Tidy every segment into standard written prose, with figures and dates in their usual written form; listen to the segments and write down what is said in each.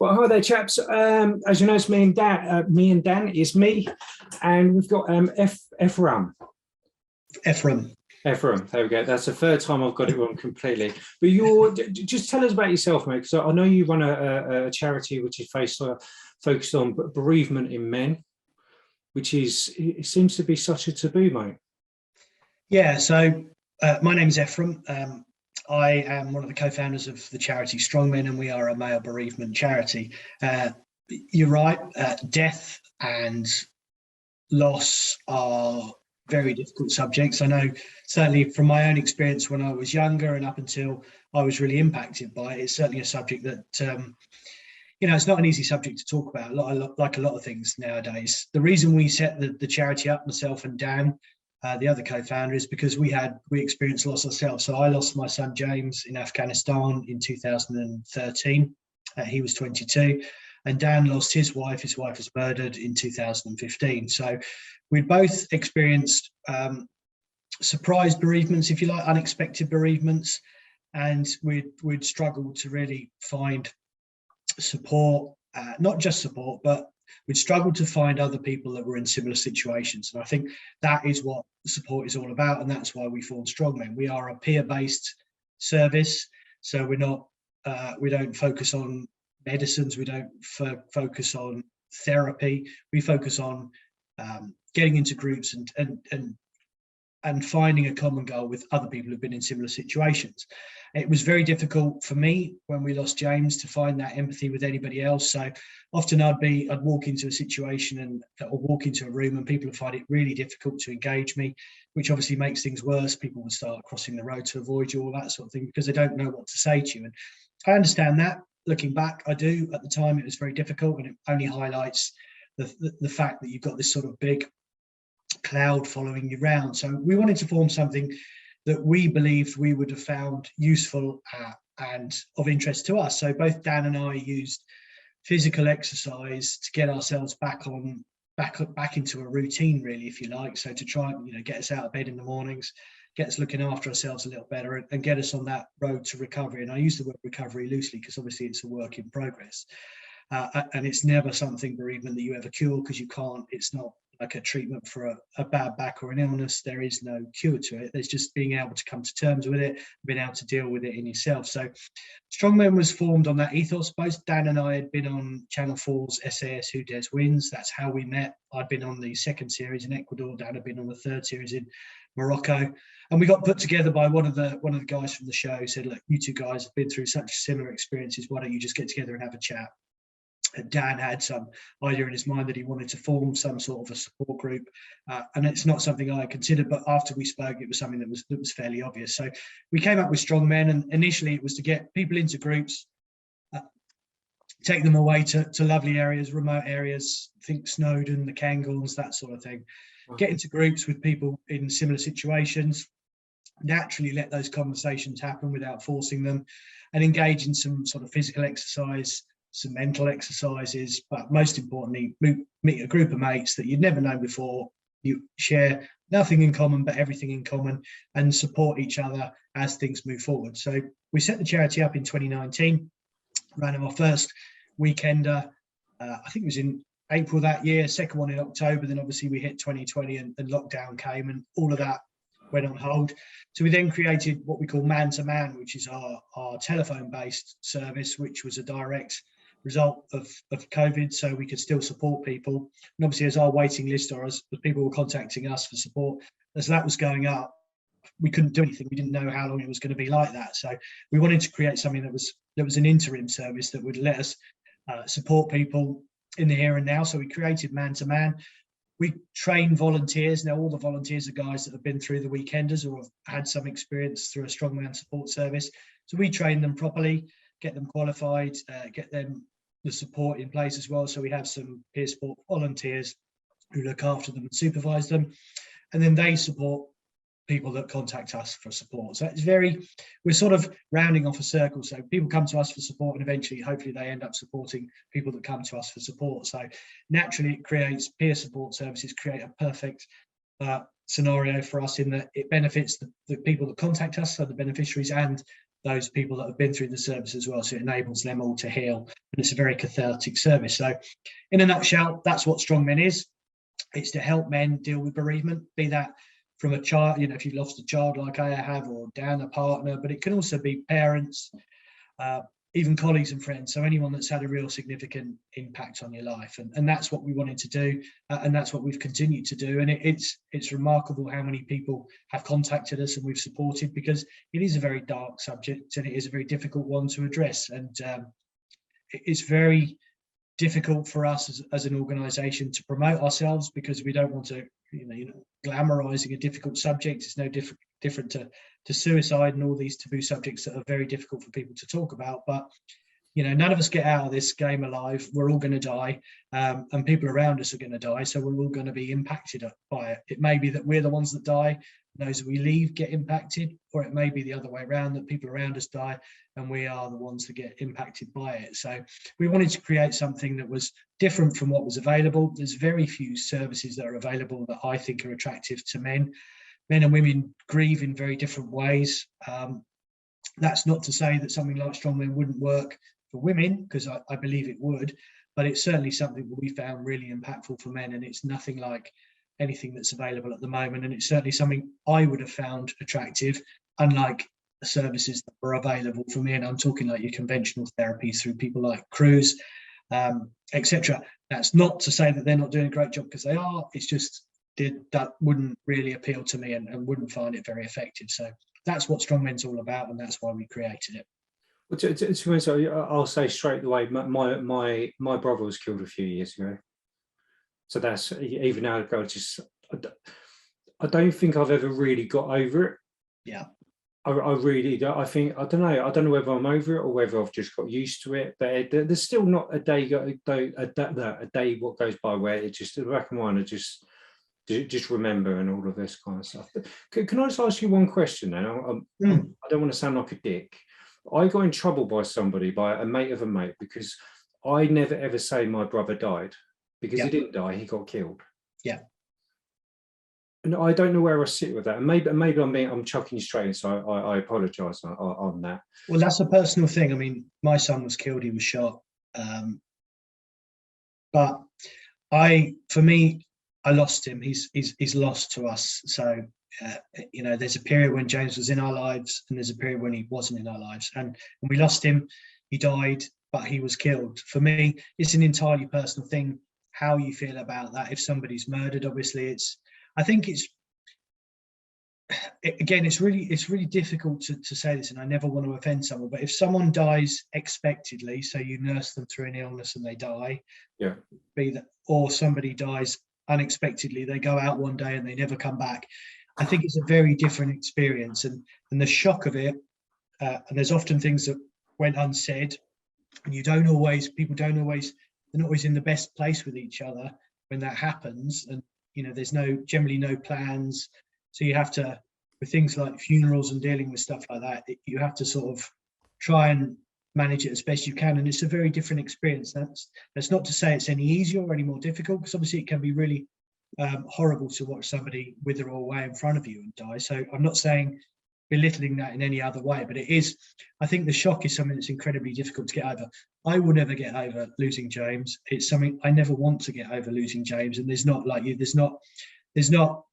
Well, hi there, chaps. As you know, it's me and Dan. It's me, and we've got Efrem. Efrem. There we go. That's the third time I've got it wrong completely. But just tell us about yourself, mate. Because I know you run a charity which is focused on bereavement in men, which it seems to be such a taboo, mate. Yeah. So my name is Efrem. I am one of the co-founders of the charity StrongMen, and we are a male bereavement charity. You're right, death and loss are very difficult subjects. I know certainly from my own experience when I was younger and up until I was really impacted by it, it's certainly a subject that, it's not an easy subject to talk about, like a lot of things nowadays. The reason we set the charity up, myself and Dan, the other co-founder, is because we experienced loss ourselves. So I lost my son James in Afghanistan in 2013. He was 22, and Dan lost his wife. His wife was murdered in 2015. So we'd both experienced surprise bereavements, if you like, unexpected bereavements, and we'd struggled to really find support, not just support, but we'd struggled to find other people that were in similar situations. And I think that is what support is all about, and that's why we formed StrongMen. We are a peer-based service, so we don't focus on medicines, we don't focus on therapy. We focus on getting into groups and finding a common goal with other people who've been in similar situations. It was very difficult for me when we lost James to find that empathy with anybody else. So often I'd walk into a situation or walk into a room and people would find it really difficult to engage me, which obviously makes things worse. People would start crossing the road to avoid you, all that sort of thing, because they don't know what to say to you. And I understand that. Looking back, I do. At the time, it was very difficult, and it only highlights the fact that you've got this sort of big cloud following you round. So we wanted to form something that we believed we would have found useful and of interest to us. So both Dan and I used physical exercise to get ourselves back into a routine, really, if you like. So to try and get us out of bed in the mornings, get us looking after ourselves a little better, and get us on that road to recovery. And I use the word recovery loosely because obviously it's a work in progress. And it's never something, bereavement, that you ever cure, because you can't. It's not like a treatment for a bad back or an illness. There is no cure to it. There's just being able to come to terms with it, being able to deal with it in yourself. So StrongMen was formed on that ethos. Both Dan and I had been on Channel 4's SAS Who Dares Wins. That's how we met. I'd been on the second series in Ecuador. Dan had been on the third series in Morocco. And we got put together by one of the guys from the show who said, look, you two guys have been through such similar experiences. Why don't you just get together and have a chat? Dan had some idea in his mind that he wanted to form some sort of a support group, and it's not something I considered, but after we spoke, it was something that was fairly obvious. So we came up with StrongMen, and initially it was to get people into groups, take them away to lovely areas, remote areas, think Snowdon, the Cairngorms, that sort of thing. Get into groups with people in similar situations, naturally let those conversations happen without forcing them, and engage in some sort of physical exercise, some mental exercises, but most importantly, meet a group of mates that you'd never known before. You share nothing in common, but everything in common, and support each other as things move forward. So we set the charity up in 2019, ran our first weekender, I think it was in April that year, second one in October. Then obviously we hit 2020 and lockdown came, and all of that went on hold. So we then created what we call Man to Man, which is our telephone-based service, which was a direct result of COVID, so we could still support people. And obviously, as our waiting list, or as people were contacting us for support, as that was going up, we couldn't do anything. We didn't know how long it was going to be like that. So we wanted to create something that was an interim service that would let us support people in the here and now. So we created Man to Man. We train volunteers. Now all the volunteers are guys that have been through the weekenders or have had some experience through a StrongMen support service. So we train them properly, get them qualified, get them the support in place as well. So we have some peer support volunteers who look after them and supervise them, and then they support people that contact us for support. So we're sort of rounding off a circle. So people come to us for support, and eventually, hopefully, they end up supporting people that come to us for support. So naturally, it creates peer support services, create a perfect scenario for us in that it benefits the people that contact us, so the beneficiaries, and those people that have been through the service as well. So it enables them all to heal. And it's a very cathartic service. So in a nutshell, that's what StrongMen is. It's to help men deal with bereavement, be that from a child, you know, if you've lost a child like I have, or down a partner, but it can also be parents, even colleagues and friends. So anyone that's had a real significant impact on your life. And that's what we wanted to do. And that's what we've continued to do. And it's remarkable how many people have contacted us and we've supported, because it is a very dark subject and it is a very difficult one to address. And it's very difficult for us as an organisation to promote ourselves, because we don't want to, glamorising a difficult subject. It's no different to suicide and all these taboo subjects that are very difficult for people to talk about. But none of us get out of this game alive. We're all going to die, and people around us are going to die. So we're all going to be impacted by it. It may be that we're the ones that die, those we leave get impacted, or it may be the other way around, that people around us die and we are the ones that get impacted by it. So we wanted to create something that was different from what was available. There's very few services that are available that I think are attractive to men. Men and women grieve in very different ways. That's not to say that something like StrongMen wouldn't work for women, because I believe it would, but it's certainly something that we found really impactful for men, and it's nothing like anything that's available at the moment. And it's certainly something I would have found attractive, unlike the services that were available for me. And I'm talking like your conventional therapies through people like Cruz, etc. That's not to say that they're not doing a great job, because they are. It's just that wouldn't really appeal to me, and wouldn't find it very effective. So that's what StrongMen's all about, and that's why we created it. Well, I'll say straight away, my brother was killed a few years ago. So that's, even now, I don't think I've ever really got over it. Yeah. I really don't. I don't know whether I'm over it or whether I've just got used to it. But there's still not a day what goes by where it's just in the back of my mind, I just remember, and all of this kind of stuff. But can I just ask you one question then? I don't want to sound like a dick. I got in trouble by a mate of a mate, because I never ever say my brother died, because he didn't die, he got killed. Yeah. And I don't know where I sit with that. And maybe I'm chucking you straight in, so I apologise on that. Well, that's a personal thing. I mean, my son was killed, he was shot. But for me, I lost him. He's lost to us. So, there's a period when James was in our lives, and there's a period when he wasn't in our lives. And when we lost him, he died, but he was killed. For me, it's an entirely personal thing, how you feel about that. If somebody's murdered, obviously it's really difficult to say this, and I never want to offend someone, but if someone dies expectedly, so you nurse them through an illness and they die, or somebody dies unexpectedly, they go out one day and they never come back, I think it's a very different experience, and the shock of it, and there's often things that went unsaid, and they're not always in the best place with each other when that happens. And there's generally no plans, so you have to, with things like funerals and dealing with stuff like that, you have to sort of try and manage it as best you can, and it's a very different experience. That's not to say it's any easier or any more difficult, because obviously it can be really horrible to watch somebody wither away in front of you and die. So I'm not saying belittling that in any other way, but I think the shock is something that's incredibly difficult to get over. I will never get over losing James. It's something I never want to get over, losing James. And there's not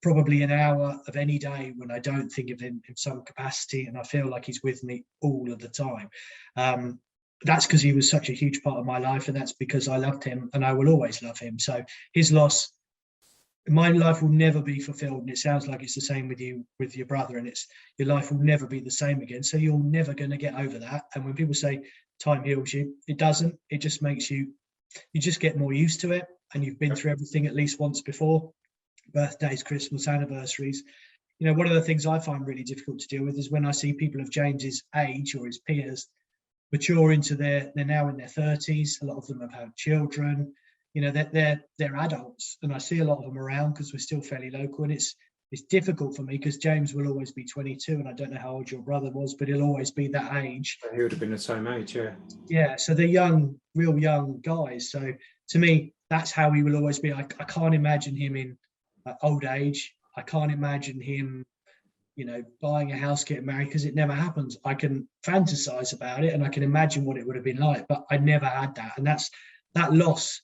probably an hour of any day when I don't think of him in some capacity, and I feel like he's with me all of the time. That's because he was such a huge part of my life, and that's because I loved him, and I will always love him. So his loss, my life will never be fulfilled, and it sounds like it's the same with you, with your brother, and your life will never be the same again. So you're never going to get over that. And when people say time heals you, it doesn't. It just makes you just get more used to it, and you've been through everything at least once before. Birthdays, Christmas, anniversaries. One of the things I find really difficult to deal with is when I see people of James's age or his peers mature into they're now in their 30s. A lot of them have had children. They're adults, and I see a lot of them around because we're still fairly local, and it's difficult for me because James will always be 22, and I don't know how old your brother was, but he'll always be that age. He would have been the same age, yeah. Yeah, so they're young, real young guys. So to me, that's how he will always be. I can't imagine him in old age. I can't imagine him, buying a house, getting married, because it never happens. I can fantasize about it and I can imagine what it would have been like, but I never had that. And that loss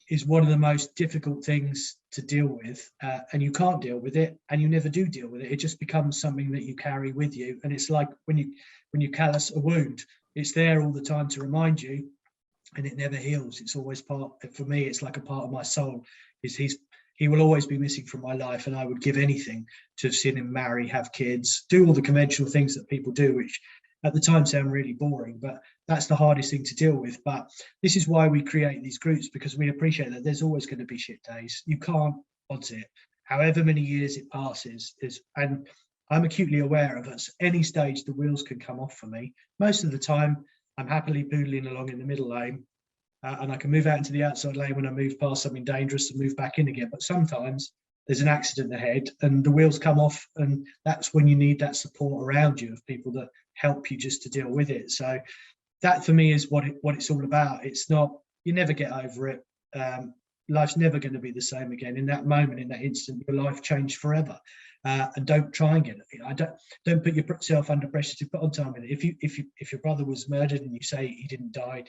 is one of the most difficult things to deal with, and you can't deal with it, and you never do deal with it. It just becomes something that you carry with you, and it's like when you callus a wound, it's there all the time to remind you, and it never heals. It's always for me, it's like a part of my soul. He will always be missing from my life, and I would give anything to have seen him marry, have kids, do all the conventional things that people do, which at the time sound really boring, but that's the hardest thing to deal with. But this is why we create these groups, because we appreciate that there's always going to be shit days. You can't odds it. However many years it passes, and I'm acutely aware of at any stage the wheels can come off for me. Most of the time, I'm happily poodling along in the middle lane, and I can move out into the outside lane when I move past something dangerous and move back in again. But sometimes there's an accident ahead and the wheels come off, and that's when you need that support around you of people that help you just to deal with it. So that for me is what it's all about. It's not, you never get over it. Life's never going to be the same again. In that moment, in that instant, your life changed forever. And don't try and get it. Don't put yourself under pressure to put on time with it. If your brother was murdered and you say he didn't die,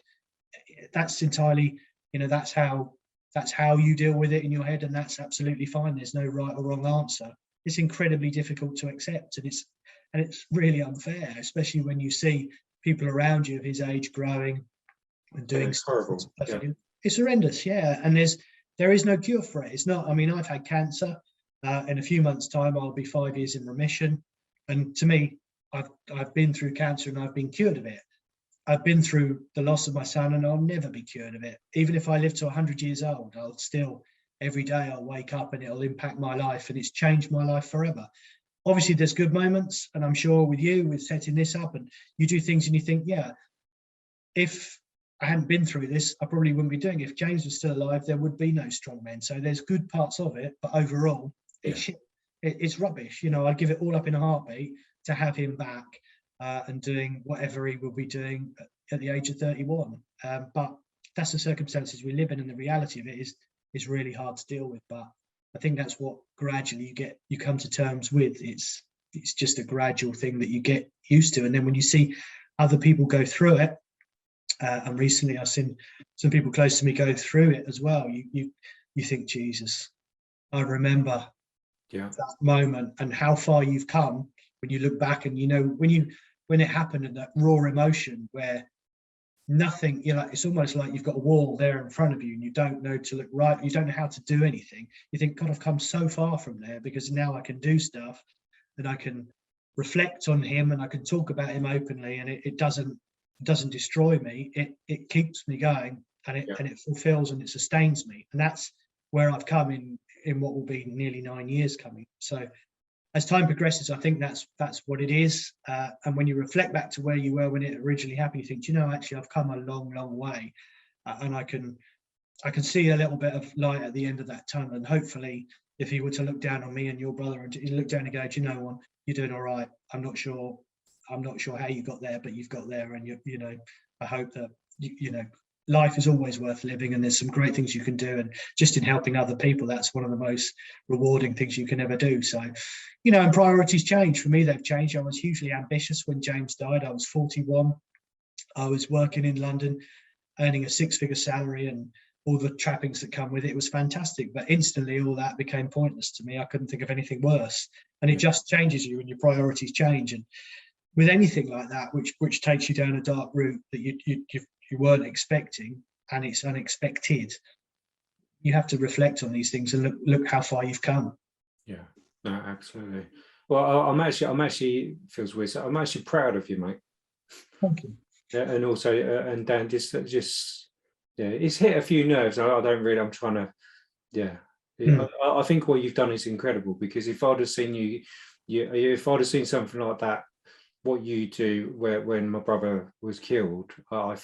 that's entirely, that's how you deal with it in your head, and that's absolutely fine. There's no right or wrong answer. It's incredibly difficult to accept, and it's really unfair, especially when you see people around you of his age growing and doing stuff. Yeah. It's horrendous, yeah. And there is no cure for it. It's not. I mean, I've had cancer. In a few months' time, I'll be 5 years in remission, and to me, I've been through cancer and I've been cured of it. I've been through the loss of my son, and I'll never be cured of it. Even if I live to 100 years old, I'll still, every day I'll wake up and it'll impact my life, and it's changed my life forever. Obviously, there's good moments, and I'm sure with you, with setting this up, and you do things and you think, yeah, if I hadn't been through this, I probably wouldn't be doing it. If James was still alive, there would be no strong men. So there's good parts of it, but overall, it's rubbish. I'd give it all up in a heartbeat to have him back. And doing whatever he will be doing at the age of 31. But that's the circumstances we live in, and the reality of it is really hard to deal with. But I think that's what gradually you come to terms with. It's just a gradual thing that you get used to. And then when you see other people go through it, and recently I've seen some people close to me go through it as well, you think, Jesus, I remember that moment and how far you've come when you look back, and when it happened, and that raw emotion where nothing, it's almost like you've got a wall there in front of you and you don't know to look right, you don't know how to do anything. You think, God, I've come so far from there, because now I can do stuff and I can reflect on him and I can talk about him openly, and it doesn't destroy me. It keeps me going, and it fulfills and it sustains me. And that's where I've come in what will be nearly 9 years coming. So as time progresses, I think that's what it is. And when you reflect back to where you were when it originally happened, you think, actually, I've come a long, long way, and I can see a little bit of light at the end of that tunnel. And hopefully, if he were to look down on me and your brother, and you look down and go, do you know what, you're doing all right. I'm not sure how you got there, but you've got there, and I hope that life is always worth living, and there's some great things you can do, and just in helping other people, that's one of the most rewarding things you can ever do. So and priorities change. For me, they've changed. I was hugely ambitious when James died. I was 41. I was working in London, earning a 6-figure salary and all the trappings that come with it. It was fantastic, but instantly all that became pointless to me. I couldn't think of anything worse, and it just changes you, and your priorities change. And with anything like that, which takes you down a dark route that you weren't expecting, and it's unexpected, you have to reflect on these things and look how far you've come. Yeah, no, absolutely. Well, I'm actually feels weird. So I'm actually proud of you, mate. Thank you. Yeah, and also, and Dan, just it's hit a few nerves. I'm trying to, I think what you've done is incredible, because if I'd have seen if I'd have seen something like that, what you do when my brother was killed, I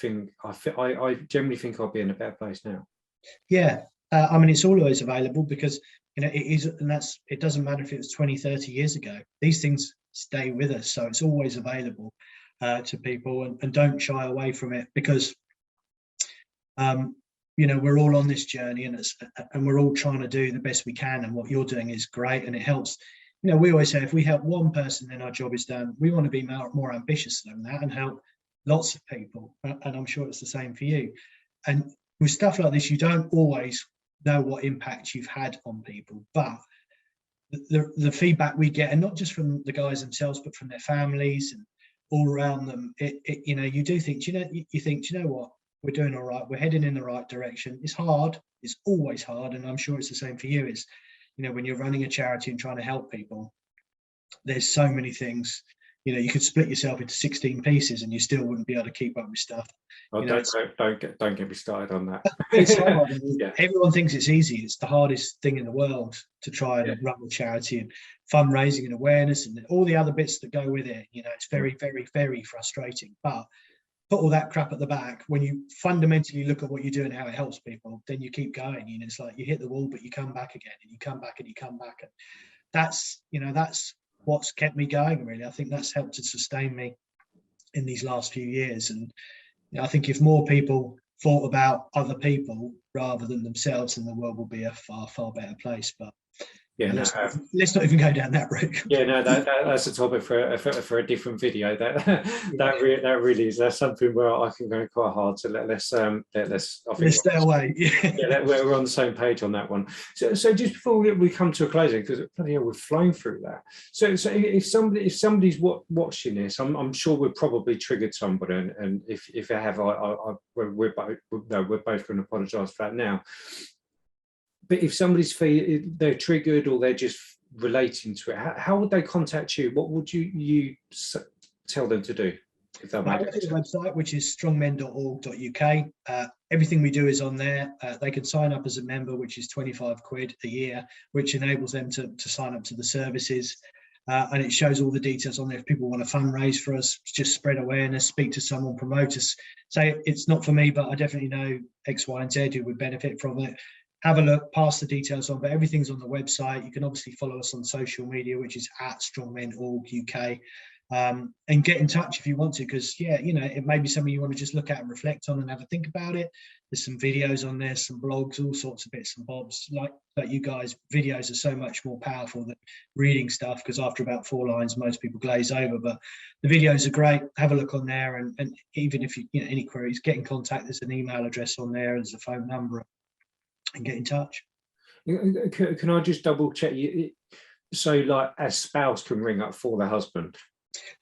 generally think I'll be in a better place now. Yeah, I mean, it's always available, because it is, and it doesn't matter if it was 20, 30 years ago. These things stay with us, so it's always available to people, and don't shy away from it, because we're all on this journey, and we're all trying to do the best we can, and what you're doing is great, and it helps you know, we always say if we help one person, then our job is done. We want to be more ambitious than that and help lots of people. And I'm sure it's the same for you. And with stuff like this, you don't always know what impact you've had on people, but the feedback we get, and not just from the guys themselves, but from their families and all around them, you know, you do think, you think, you know what, we're doing all right, we're heading in the right direction. It's hard, it's always hard, and I'm sure it's the same for you. It's, you know, when you're running a charity and trying to help people, there's so many things. You know, you could split yourself into 16 pieces and you still wouldn't be able to keep up with stuff. Oh, you know, don't get me started on that. It's hard. I mean, Yeah. Everyone thinks it's easy. It's the hardest thing in the world to try and run a charity, and fundraising and awareness and all the other bits that go with it. You know, it's very, very, very frustrating. But put all that crap at the back, when you fundamentally look at what you do and how it helps people, then you keep going. You know, it's like you hit the wall, but you come back again, and you come back and you come back. And that's, you know, that's what's kept me going, really. I think that's helped to sustain me in these last few years. And you know, I think if more people thought about other people rather than themselves, then the world will be a far, far better place. But yeah, let's not even go down that route. Yeah, no, that's a topic for a different video. That really is, that's something where I can go quite hard. So let's stay away. Yeah, we're on the same page on that one. So just before we come to a closing, because bloody hell, we've flown through that. So if somebody's watching this, I'm sure we've probably triggered somebody, and if I have, we're both going to apologise for that now. But if somebody's they're triggered or they're just relating to it, how would they contact you? What would you tell them to do? If they'll make it. The website, which is strongmen.org.uk. Everything we do is on there. They can sign up as a member, which is 25 quid a year, which enables them to sign up to the services. And it shows all the details on there. If people want to fundraise for us, just spread awareness, speak to someone, promote us, say it's not for me, but I definitely know X, Y, and Z who would benefit from it. Have a look, pass the details on, but everything's on the website. You can obviously follow us on social media, which is at StrongMen.org.uk, and get in touch if you want to, because yeah, you know, it may be something you want to just look at and reflect on and have a think about it. There's some videos on there, some blogs, all sorts of bits and bobs. Like you guys, videos are so much more powerful than reading stuff, because after about 4 lines, most people glaze over. But the videos are great. Have a look on there, and even if you know any queries, get in contact. There's an email address on there, there's a phone number, and get in touch. Can I just double check you? So like a spouse can ring up for their husband?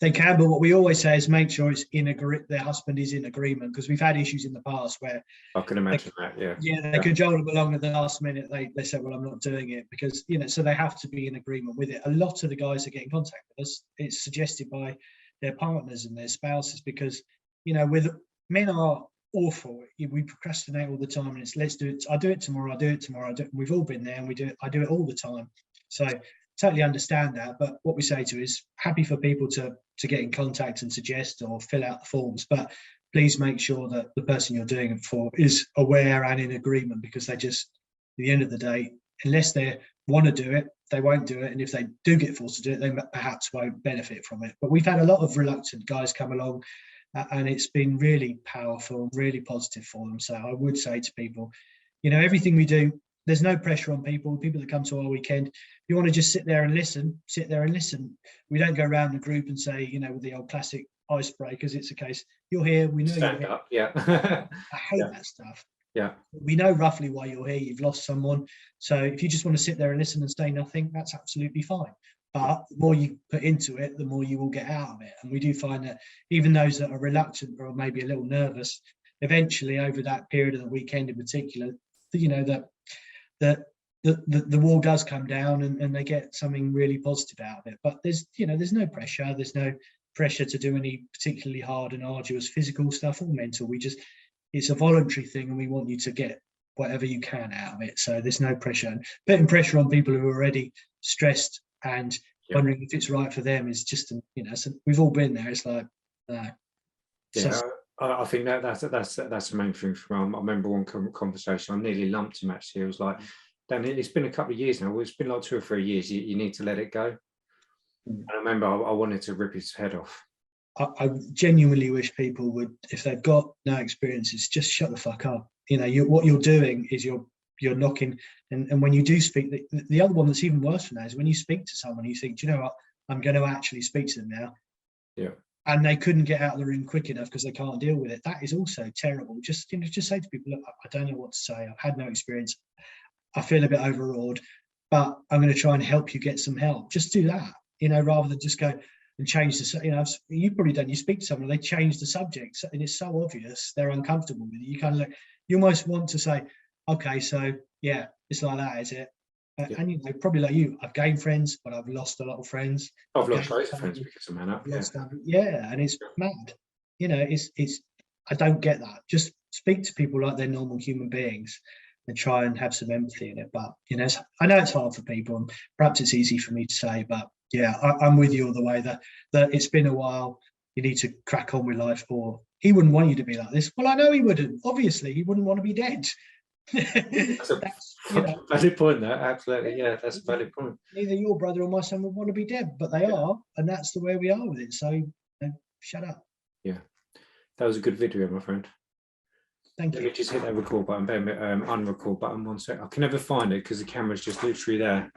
They can, but what we always say is make sure it's their husband is in agreement, because we've had issues in the past where I can imagine that. They cajole them along at the last minute. They say, well, I'm not doing it, because you know, so they have to be in agreement with it. A lot of the guys that get in contact with us, it's suggested by their partners and their spouses, because you know, men are awful. We procrastinate all the time, and it's let's do it. I do it tomorrow. I do it tomorrow. We've all been there, and we do it. I do it all the time. So totally understand that. But what we say to is happy for people to get in contact and suggest or fill out the forms, but please make sure that the person you're doing it for is aware and in agreement, because they just, at the end of the day, unless they want to do it, they won't do it. And if they do get forced to do it, they perhaps won't benefit from it. But we've had a lot of reluctant guys come along, and it's been really powerful, really positive for them. So I would say to people, you know, everything we do, there's no pressure on people that come to our weekend. If you want to just sit there and listen, sit there and listen. We don't go around the group and say, you know, with the old classic icebreakers, it's a case, you're here, we know Stand you're up, yeah. I hate that stuff. Yeah. We know roughly why you're here, you've lost someone. So if you just want to sit there and listen and say nothing, that's absolutely fine. But the more you put into it, the more you will get out of it. And we do find that even those that are reluctant or maybe a little nervous, eventually over that period of the weekend in particular, you know, that the wall does come down, and they get something really positive out of it. But there's no pressure. There's no pressure to do any particularly hard and arduous physical stuff or mental. It's a voluntary thing, and we want you to get whatever you can out of it. So there's no pressure. And putting pressure on people who are already stressed and wondering if it's right for them is just, you know, so we've all been there. It's like, I think that's the main thing for me. I remember one conversation, I nearly lumped him actually. It was like, Dan, it's been a couple of years now. Well, it's been like 2 or 3 years. You need to let it go. And I remember I wanted to rip his head off. I genuinely wish people would, if they've got no experiences, just shut the fuck up. You know, what you're doing is you're you're knocking. And when you do speak, the other one that's even worse than that is when you speak to someone, you think, do you know what, I'm going to actually speak to them now. Yeah. And they couldn't get out of the room quick enough because they can't deal with it. That is also terrible. Just say to people, look, I don't know what to say. I've had no experience. I feel a bit overawed, but I'm going to try and help you get some help. Just do that, rather than just go and change the, you've probably done, you speak to someone, they change the subject, and it's so obvious they're uncomfortable with it. You kind of you almost want to say, okay, so yeah, it's like that, is it? Yeah. And probably like you, I've gained friends, but I've lost a lot of friends. I've lost loads of friends because of MANUP. Yeah, and it's mad. It's I don't get that. Just speak to people like they're normal human beings and try and have some empathy in it. But I know it's hard for people, and perhaps it's easy for me to say, but yeah, I'm with you all the way that it's been a while. You need to crack on with life, or he wouldn't want you to be like this. Well, I know he wouldn't. Obviously, he wouldn't want to be dead. That's a valid point there. Absolutely, yeah, that's a valid point. Neither your brother or my son would want to be dead, but they are, and that's the way we are with it. So shut up. Yeah, that was a good video, my friend. Thank you. Let me just hit that record button, unrecord button, 1 sec. I can never find it because the camera's just literally there.